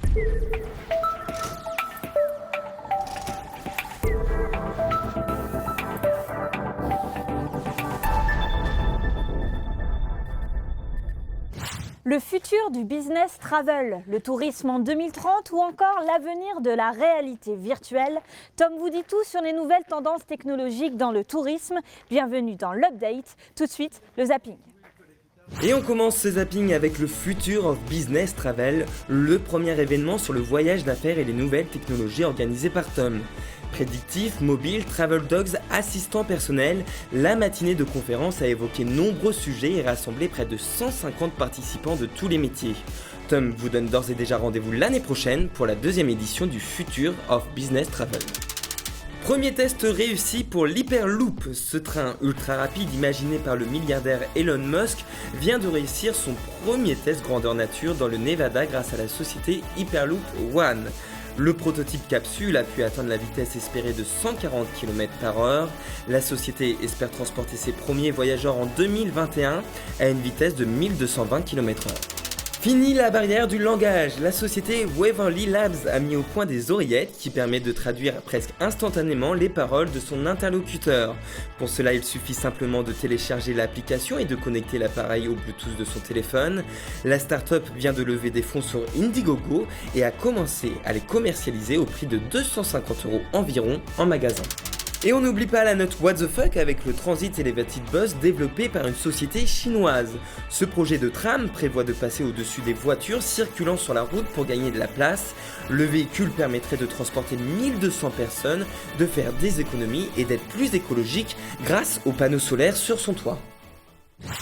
Le futur du business travel, le tourisme en 2030 ou encore l'avenir de la réalité virtuelle. Tom vous dit tout sur les nouvelles tendances technologiques dans le tourisme. Bienvenue dans l'Update. Tout de suite, le zapping. Et on commence ce zapping avec le Future of Business Travel, le premier événement sur le voyage d'affaires et les nouvelles technologies organisé par Tom. Prédictif, mobile, travel dogs, assistants personnels, la matinée de conférence a évoqué nombreux sujets et rassemblé près de 150 participants de tous les métiers. Tom vous donne d'ores et déjà rendez-vous l'année prochaine pour la deuxième édition du Future of Business Travel. Premier test réussi pour l'Hyperloop. Ce train ultra rapide imaginé par le milliardaire Elon Musk vient de réussir son premier test grandeur nature dans le Nevada grâce à la société Hyperloop One. Le prototype capsule a pu atteindre la vitesse espérée de 140 km/h. La société espère transporter ses premiers voyageurs en 2021 à une vitesse de 1220 km/h. Fini la barrière du langage, la société Waverly Labs a mis au point des oreillettes qui permettent de traduire presque instantanément les paroles de son interlocuteur. Pour cela, il suffit simplement de télécharger l'application et de connecter l'appareil au Bluetooth de son téléphone. La start-up vient de lever des fonds sur Indiegogo et a commencé à les commercialiser au prix de 250 € environ en magasin. Et on n'oublie pas la note What the fuck avec le Transit Elevated Bus développé par une société chinoise. Ce projet de tram prévoit de passer au-dessus des voitures circulant sur la route pour gagner de la place. Le véhicule permettrait de transporter 1200 personnes, de faire des économies et d'être plus écologique grâce aux panneaux solaires sur son toit.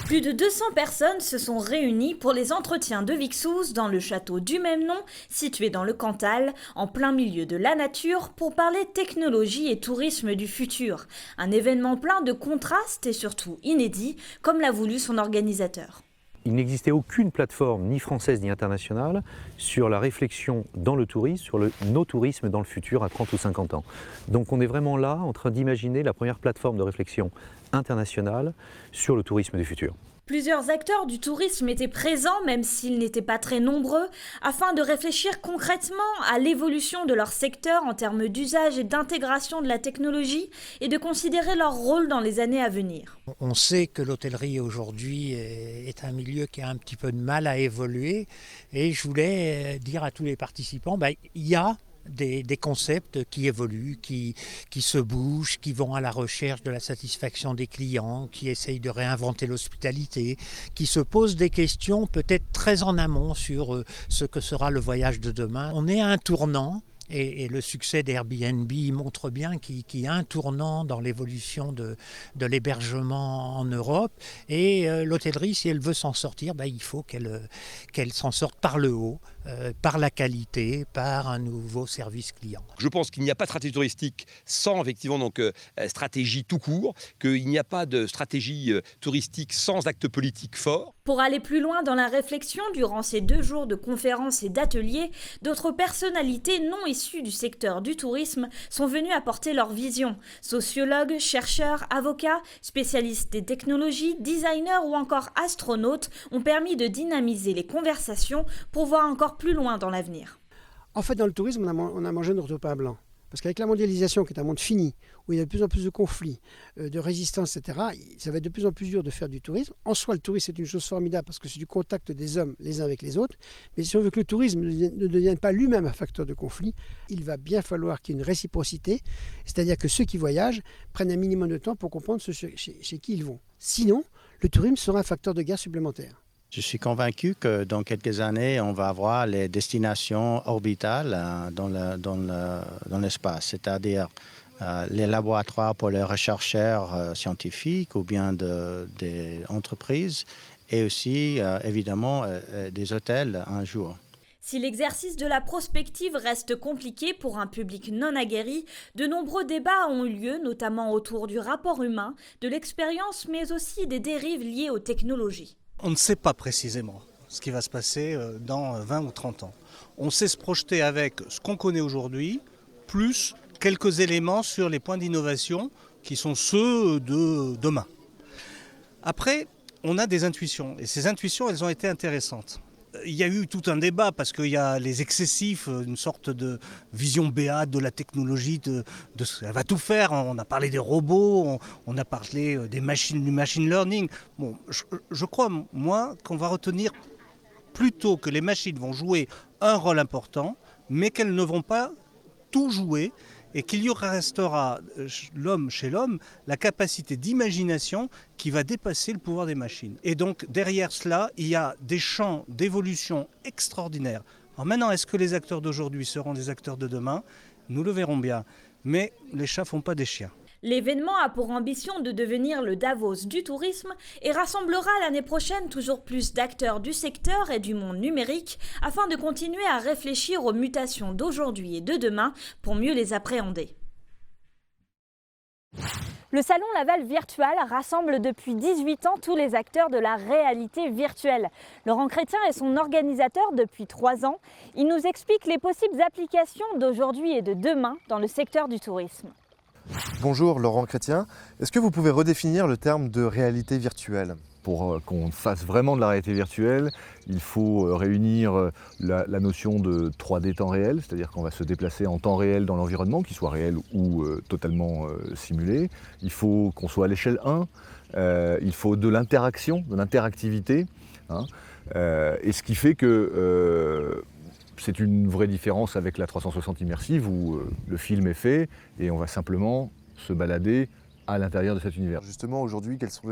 Plus de 200 personnes se sont réunies pour les entretiens de Vixous dans le château du même nom, situé dans le Cantal, en plein milieu de la nature, pour parler technologie et tourisme du futur. Un événement plein de contrastes et surtout inédit, comme l'a voulu son organisateur. Il n'existait aucune plateforme, ni française ni internationale, sur la réflexion dans le tourisme, sur le no-tourisme dans le futur à 30 ou 50 ans. Donc on est vraiment là en train d'imaginer la première plateforme de réflexion internationale sur le tourisme du futur. Plusieurs acteurs du tourisme étaient présents, même s'ils n'étaient pas très nombreux, afin de réfléchir concrètement à l'évolution de leur secteur en termes d'usage et d'intégration de la technologie et de considérer leur rôle dans les années à venir. On sait que l'hôtellerie aujourd'hui est un milieu qui a un petit peu de mal à évoluer et je voulais dire à tous les participants, il y a des concepts qui évoluent, qui se bougent, qui vont à la recherche de la satisfaction des clients, qui essayent de réinventer l'hospitalité, qui se posent des questions peut-être très en amont sur ce que sera le voyage de demain. On est à un tournant. Et le succès d'Airbnb montre bien qu'il y a un tournant dans l'évolution de l'hébergement en Europe. Et l'hôtellerie, si elle veut s'en sortir, il faut qu'elle s'en sorte par le haut, par la qualité, par un nouveau service client. Je pense qu'il n'y a pas de stratégie touristique sans effectivement stratégie tout court, qu'il n'y a pas de stratégie touristique sans acte politique fort. Pour aller plus loin dans la réflexion, durant ces 2 jours de conférences et d'ateliers, d'autres personnalités non issues du secteur du tourisme sont venues apporter leur vision. Sociologues, chercheurs, avocats, spécialistes des technologies, designers ou encore astronautes ont permis de dynamiser les conversations pour voir encore plus loin dans l'avenir. En fait, dans le tourisme, on a mangé notre pain blanc. Parce qu'avec la mondialisation, qui est un monde fini, où il y a de plus en plus de conflits, de résistance, etc., ça va être de plus en plus dur de faire du tourisme. En soi, le tourisme, c'est une chose formidable parce que c'est du contact des hommes les uns avec les autres. Mais si on veut que le tourisme ne devienne pas lui-même un facteur de conflit, il va bien falloir qu'il y ait une réciprocité, c'est-à-dire que ceux qui voyagent prennent un minimum de temps pour comprendre chez qui ils vont. Sinon, le tourisme sera un facteur de guerre supplémentaire. Je suis convaincu que dans quelques années, on va avoir les destinations orbitales dans l'espace, c'est-à-dire les laboratoires pour les chercheurs scientifiques ou bien des entreprises et aussi, évidemment, des hôtels un jour. Si l'exercice de la prospective reste compliqué pour un public non aguerri, de nombreux débats ont eu lieu, notamment autour du rapport humain, de l'expérience, mais aussi des dérives liées aux technologies. On ne sait pas précisément ce qui va se passer dans 20 ou 30 ans. On sait se projeter avec ce qu'on connaît aujourd'hui, plus quelques éléments sur les points d'innovation qui sont ceux de demain. Après, on a des intuitions, et ces intuitions, elles ont été intéressantes. il y a eu tout un débat parce qu'il y a les excessifs, une sorte de vision béate de la technologie, elle va tout faire. On a parlé des robots, on a parlé du machine learning. Bon, je crois, moi, qu'on va retenir plutôt que les machines vont jouer un rôle important, mais qu'elles ne vont pas tout jouer et qu'il y restera chez l'homme la capacité d'imagination qui va dépasser le pouvoir des machines. Et donc derrière cela, il y a des champs d'évolution extraordinaires. Alors maintenant, est-ce que les acteurs d'aujourd'hui seront les acteurs de demain? Nous le verrons bien. Mais les chats ne font pas des chiens. L'événement a pour ambition de devenir le Davos du tourisme et rassemblera l'année prochaine toujours plus d'acteurs du secteur et du monde numérique afin de continuer à réfléchir aux mutations d'aujourd'hui et de demain pour mieux les appréhender. Le Salon Laval Virtual rassemble depuis 18 ans tous les acteurs de la réalité virtuelle. Laurent Chrétien est son organisateur depuis 3 ans. Il nous explique les possibles applications d'aujourd'hui et de demain dans le secteur du tourisme. Bonjour Laurent Chrétien, est-ce que vous pouvez redéfinir le terme de réalité virtuelle ? Pour qu'on fasse vraiment de la réalité virtuelle, il faut réunir la notion de 3D temps réel, c'est-à-dire qu'on va se déplacer en temps réel dans l'environnement, qu'il soit réel ou totalement simulé. Il faut qu'on soit à l'échelle 1, il faut de l'interaction, de l'interactivité, hein, et ce qui fait que c'est une vraie différence avec la 360 immersive où le film est fait et on va simplement se balader à l'intérieur de cet univers. Justement, aujourd'hui, quelles sont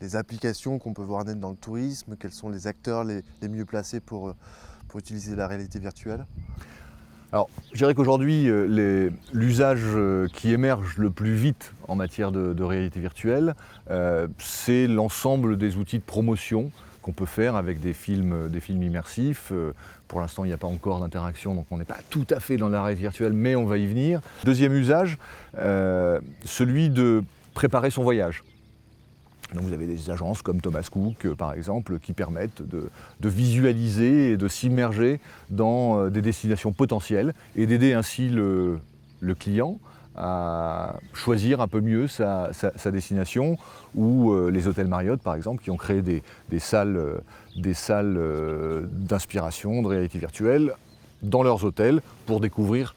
les applications qu'on peut voir naître dans le tourisme? Quels sont les acteurs les mieux placés pour utiliser la réalité virtuelle? Alors, je dirais qu'aujourd'hui, l'usage qui émerge le plus vite en matière de réalité virtuelle, c'est l'ensemble des outils de promotion qu'on peut faire avec des films immersifs. Pour l'instant, il n'y a pas encore d'interaction, donc on n'est pas tout à fait dans la réalité virtuelle, mais on va y venir. Deuxième usage, celui de préparer son voyage. Donc vous avez des agences comme Thomas Cook, par exemple, qui permettent de visualiser et de s'immerger dans des destinations potentielles et d'aider ainsi le client à choisir un peu mieux sa destination, ou les hôtels Marriott par exemple qui ont créé des salles d'inspiration, de réalité virtuelle dans leurs hôtels pour découvrir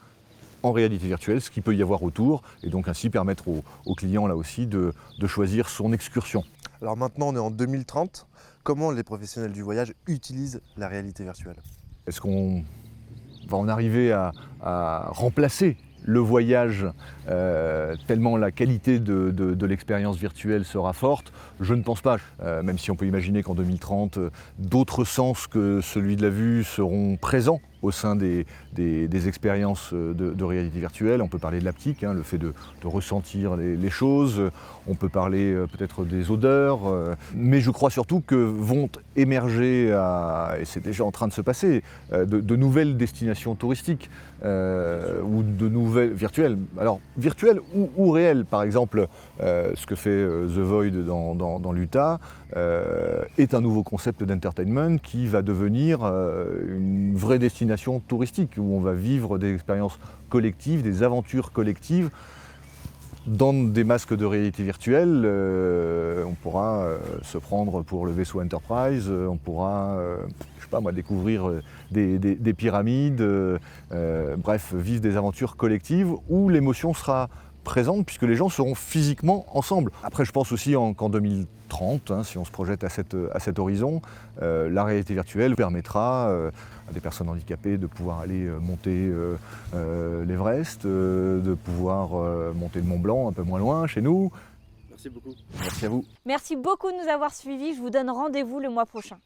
en réalité virtuelle ce qu'il peut y avoir autour et donc ainsi permettre aux clients là aussi de choisir son excursion. Alors maintenant on est en 2030, comment les professionnels du voyage utilisent la réalité virtuelle? Est-ce qu'on va en arriver à remplacer le voyage, tellement la qualité de l'expérience virtuelle sera forte? Je ne pense pas, même si on peut imaginer qu'en 2030, d'autres sens que celui de la vue seront présents au sein des expériences de réalité virtuelle. On peut parler de l'haptique, hein, le fait de ressentir les choses, on peut parler peut-être des odeurs, mais je crois surtout que vont émerger, et c'est déjà en train de se passer, de nouvelles destinations touristiques ou de nouvelles virtuelles. Alors virtuelles ou réelles, par exemple, ce que fait The Void dans l'Utah est un nouveau concept d'entertainment qui va devenir une vraie destination touristique où on va vivre des expériences collectives, des aventures collectives dans des masques de réalité virtuelle. On pourra se prendre pour le vaisseau Enterprise, on pourra, je sais pas moi, découvrir des pyramides, bref, vivre des aventures collectives où l'émotion sera présente puisque les gens seront physiquement ensemble. Après, je pense aussi qu'en 2030, hein, si on se projette à cet horizon, la réalité virtuelle permettra à des personnes handicapées de pouvoir aller monter l'Everest, de pouvoir monter le Mont Blanc un peu moins loin chez nous. Merci beaucoup. Merci à vous. Merci beaucoup de nous avoir suivis. Je vous donne rendez-vous le mois prochain.